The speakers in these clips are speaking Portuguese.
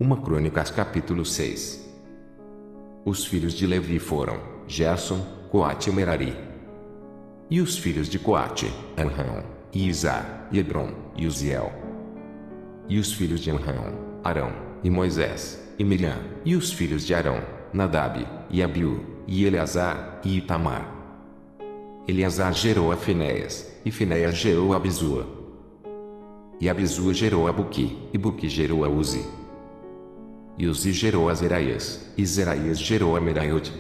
Uma Crônicas capítulo 6. Os filhos de Levi foram Gerson, Coate e Merari. E os filhos de Coate, Anrão, e Izar, e Hebron, e Uziel. E os filhos de Anrão, Arão, e Moisés, e Miriam. E os filhos de Arão, Nadab, e Abiú, e Eleazar, e Itamar. Eleazar gerou a Finéias, e Finéias gerou a Abisua. E Abisua gerou a Buqui, e Buqui gerou a Uzi. E Uzi gerou a Zeraías, e Zeraías gerou a Meraiote.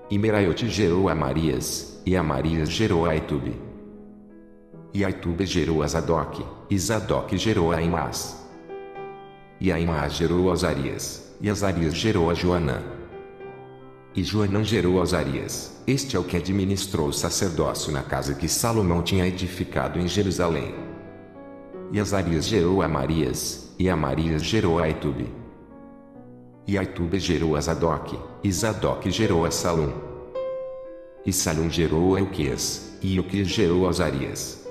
E Meraiote gerou a Marias, e Marias gerou a Aitube. E Aitube gerou a Zadok, e Zadok gerou a Aimás. E Aimás gerou a Azarias, e Azarias gerou a Joanã. E Joanã gerou a Azarias, este é o que administrou o sacerdócio na casa que Salomão tinha edificado em Jerusalém. E Azarias gerou a Marias, e Marias gerou a Aitube. E Aitube gerou a Zadok, e Zadok gerou a Salum. E Salum gerou a Ilquias, e Ilquias gerou a Azarias.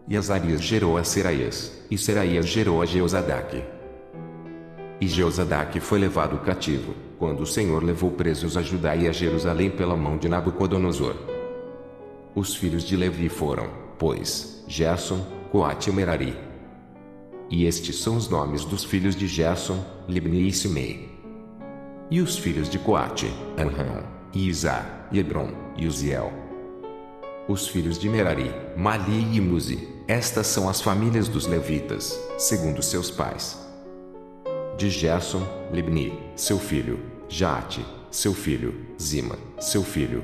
E Azarias gerou a Seraías, e Seraías gerou a Jeozadaque. E Jeozadaque foi levado cativo, quando o Senhor levou presos a Judá e a Jerusalém pela mão de Nabucodonosor. Os filhos de Levi foram, pois, Gerson, Coate e Merari. E estes são os nomes dos filhos de Gerson, Libni e Simei. E os filhos de Coate, Anrão, e Izar, e Hebron, e Uziel. Os filhos de Merari, Mali e Muzi. Estas são as famílias dos levitas, segundo seus pais. De Gerson, Libni, seu filho, Jaate, seu filho, Zima, seu filho,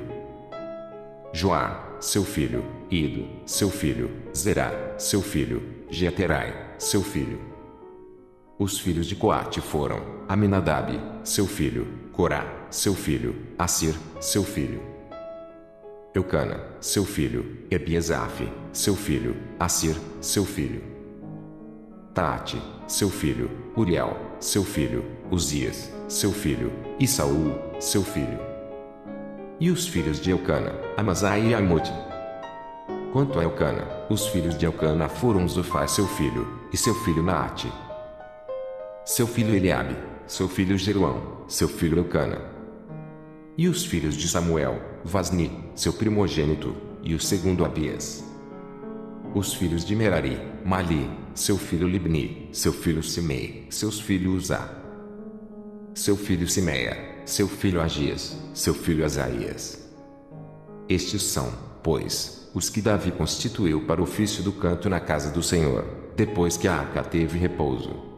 Joar, seu filho, Ido, seu filho, Zerá, seu filho, Jeterai, seu filho. Os filhos de Coate foram Aminadab, seu filho, Corá, seu filho, Assir, seu filho, Eucana, seu filho, Ebiasaf, seu filho, Assir, seu filho, Taate, seu filho, Uriel, seu filho, Uzias, seu filho, e Saul, seu filho. E os filhos de Eucana, Amasai e Amote. Quanto a Eucana, os filhos de Eucana foram Zofai seu filho, e seu filho Naate, seu filho Eliabe, seu filho Jeruão, seu filho Eucana. E os filhos de Samuel, Vasni, seu primogênito, e o segundo Abias. Os filhos de Merari, Mali, seu filho Libni, seu filho Simei, seus filhos Uzá, seu filho Simeia, seu filho Agias, seu filho Asaías. Estes são, pois, os que Davi constituiu para o ofício do canto na casa do Senhor, depois que a arca teve repouso.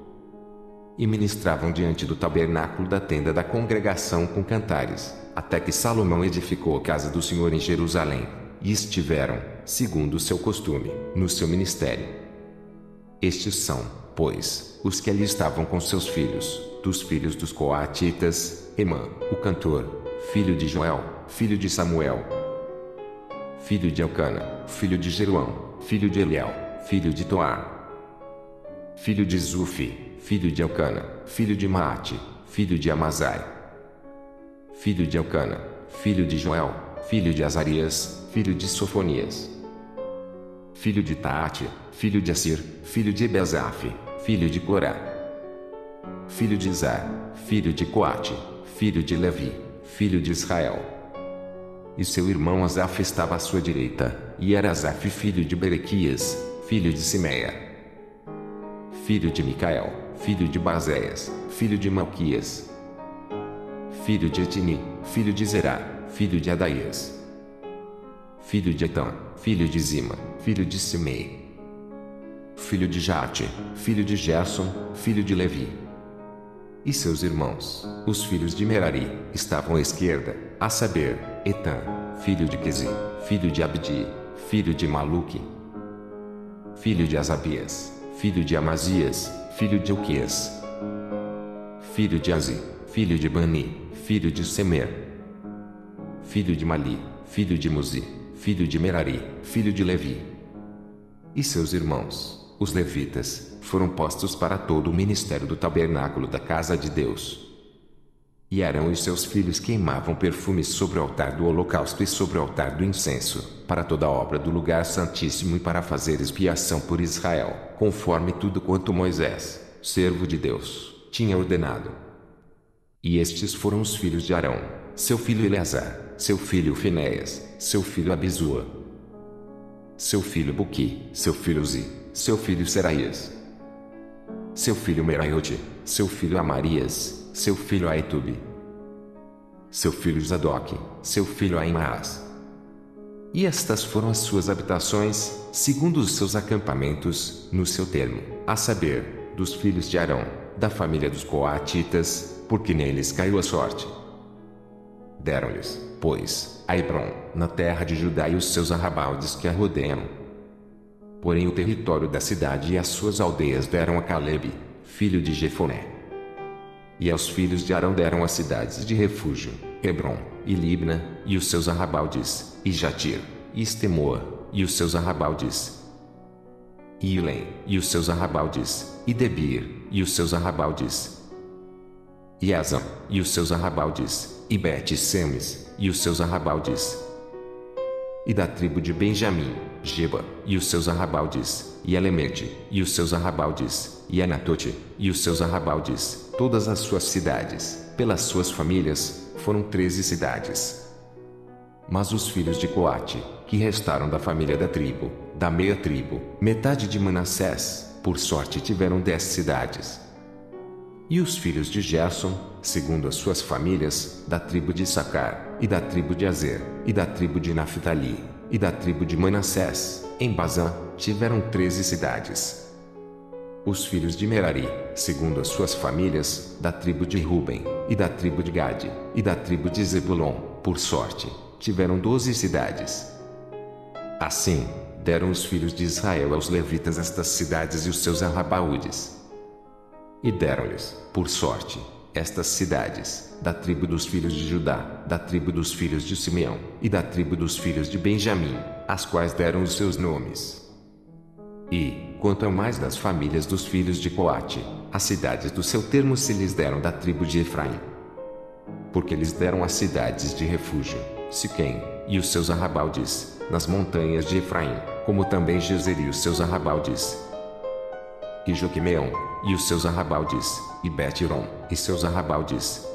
E ministravam diante do tabernáculo da tenda da congregação com cantares, até que Salomão edificou a casa do Senhor em Jerusalém, e estiveram, segundo o seu costume, no seu ministério. Estes são, pois, os que ali estavam com seus filhos, dos filhos dos Coatitas, Emã, o cantor, filho de Joel, filho de Samuel, filho de Elcana, filho de Jeruão, filho de Eliel, filho de Toar, filho de Zufi, filho de Elcana, filho de Maate, filho de Amasai, filho de Elcana, filho de Joel, filho de Azarias, filho de Sofonias, filho de Taate, filho de Assir, filho de Ebiasaf, filho de Corá, filho de Izar, filho de Coate, filho de Levi, filho de Israel. E seu irmão Asaf estava à sua direita, e era Asaf filho de Berequias, filho de Simeia, filho de Micael, filho de Bazéias, filho de Malquias, filho de Etini, filho de Zerá, filho de Adaías, filho de Etã, filho de Zima, filho de Simei, filho de Jaate, filho de Gerson, filho de Levi. E seus irmãos, os filhos de Merari, estavam à esquerda, a saber, Etã, filho de Quezi, filho de Abdi, filho de Maluque, filho de Asabias, filho de Amazias, filho de Ilquias, filho de Azi, filho de Bani, filho de Semer, filho de Mali, filho de Muzi, filho de Merari, filho de Levi. E seus irmãos, os levitas, foram postos para todo o ministério do tabernáculo da casa de Deus. E Arão e seus filhos queimavam perfumes sobre o altar do holocausto e sobre o altar do incenso, para toda a obra do lugar santíssimo e para fazer expiação por Israel, conforme tudo quanto Moisés, servo de Deus, tinha ordenado. E estes foram os filhos de Arão: seu filho Eleazar, seu filho Finéias, seu filho Abisua, seu filho Buqui, seu filho Uzi, seu filho Seraías, seu filho Meraiote, seu filho Amarias, seu filho Aitube, seu filho Zadoque, seu filho Aimaas. E estas foram as suas habitações, segundo os seus acampamentos, no seu termo, a saber, dos filhos de Arão, da família dos coatitas, porque neles caiu a sorte. Deram-lhes, pois, a Hebrom, na terra de Judá e os seus arrabaldes que a rodeiam. Porém o território da cidade e as suas aldeias deram a Calebe, filho de Jefoné. E aos filhos de Arão deram as cidades de refúgio, Hebrom, e Libna, e os seus arrabaldes, e Jatir, e Estemoa, e os seus arrabaldes, e Ilém, e os seus arrabaldes, e Debir, e os seus arrabaldes, e Azam, e os seus arrabaldes, e Bet-Semes, e os seus arrabaldes. E da tribo de Benjamim, Geba, e os seus arrabaldes, e Alemente, e os seus arrabaldes, e Anatote, e os seus arrabaldes, todas as suas cidades, pelas suas famílias, foram 13 cidades. Mas os filhos de Coate, que restaram da família da tribo, da meia tribo, metade de Manassés, por sorte tiveram 10 cidades. E os filhos de Gerson, segundo as suas famílias, da tribo de Issacar, e da tribo de Azer, e da tribo de Naphtali, e da tribo de Manassés, em Bazã, tiveram 13 cidades. Os filhos de Merari, segundo as suas famílias, da tribo de Ruben, e da tribo de Gade, e da tribo de Zebulon, por sorte, tiveram 12 cidades. Assim, deram os filhos de Israel aos levitas estas cidades e os seus arrabaúdes. E deram-lhes, por sorte, estas cidades, da tribo dos filhos de Judá, da tribo dos filhos de Simeão, e da tribo dos filhos de Benjamim, as quais deram os seus nomes. E, quanto ao mais das famílias dos filhos de Coate, as cidades do seu termo se lhes deram da tribo de Efraim. Porque lhes deram as cidades de refúgio, Siquém, e os seus arrabaldes, nas montanhas de Efraim, como também Gezer e os seus arrabaldes, e Joquimeão, e os seus arrabaldes, e Bet-Horon, e seus arrabaldes,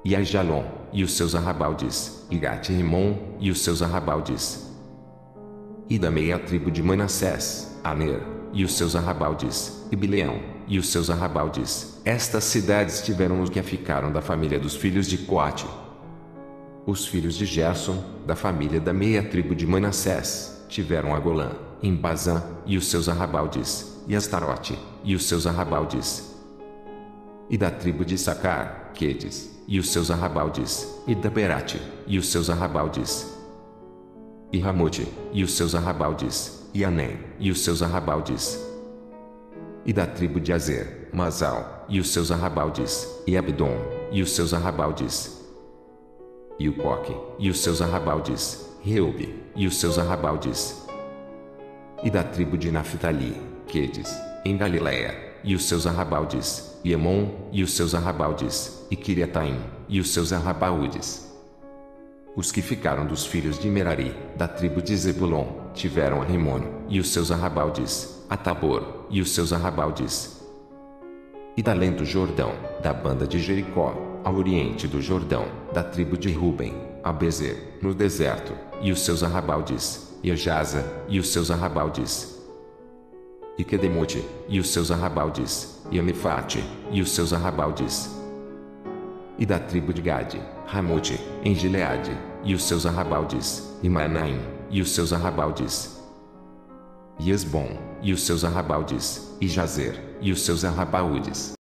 e Aijalon, e os seus arrabaldes, e Gat-Rimon, e os seus arrabaldes, e da meia tribo de Manassés, Aner, e os seus arrabaldes, e Bileão, e os seus arrabaldes. Estas cidades tiveram os que ficaram da família dos filhos de Coate. Os filhos de Gerson, da família da meia tribo de Manassés, tiveram a Golã, em Bazã, e os seus arrabaldes, e Astarote, e os seus arrabaldes. E da tribo de Issacar, Quedes, e os seus arrabaldes, e Daberate, e os seus arrabaldes, e Ramote, e os seus arrabaldes, e Anem, e os seus arrabaldes. E da tribo de Azer, Masal, e os seus arrabaldes, e Abdon, e os seus arrabaldes, e o Coque, e os seus arrabaldes, Reube, e os seus arrabaldes. E da tribo de Naphtali, Quedes, em Galiléia, e os seus arrabaldes, e Emon, e os seus arrabaldes, e Quiriataim, e os seus arrabaúdes. Os que ficaram dos filhos de Merari, da tribo de Zebulon, tiveram a Rimon, e os seus arrabaldes, a Tabor, e os seus arrabaldes. E da além do Jordão, da banda de Jericó, ao oriente do Jordão, da tribo de Ruben, a Bezer, no deserto, e os seus arrabaldes, e a Jaza, e os seus arrabaldes, e Quedemote, e os seus arrabaldes, e a Mefate, e os seus arrabaldes. E da tribo de Gade, Ramote, em Gileade, e os seus arrabaldes, e Manaim, e os seus arrabaldes, e Esbom, e os seus arrabaldes, e Jazer, e os seus arrabaúdes.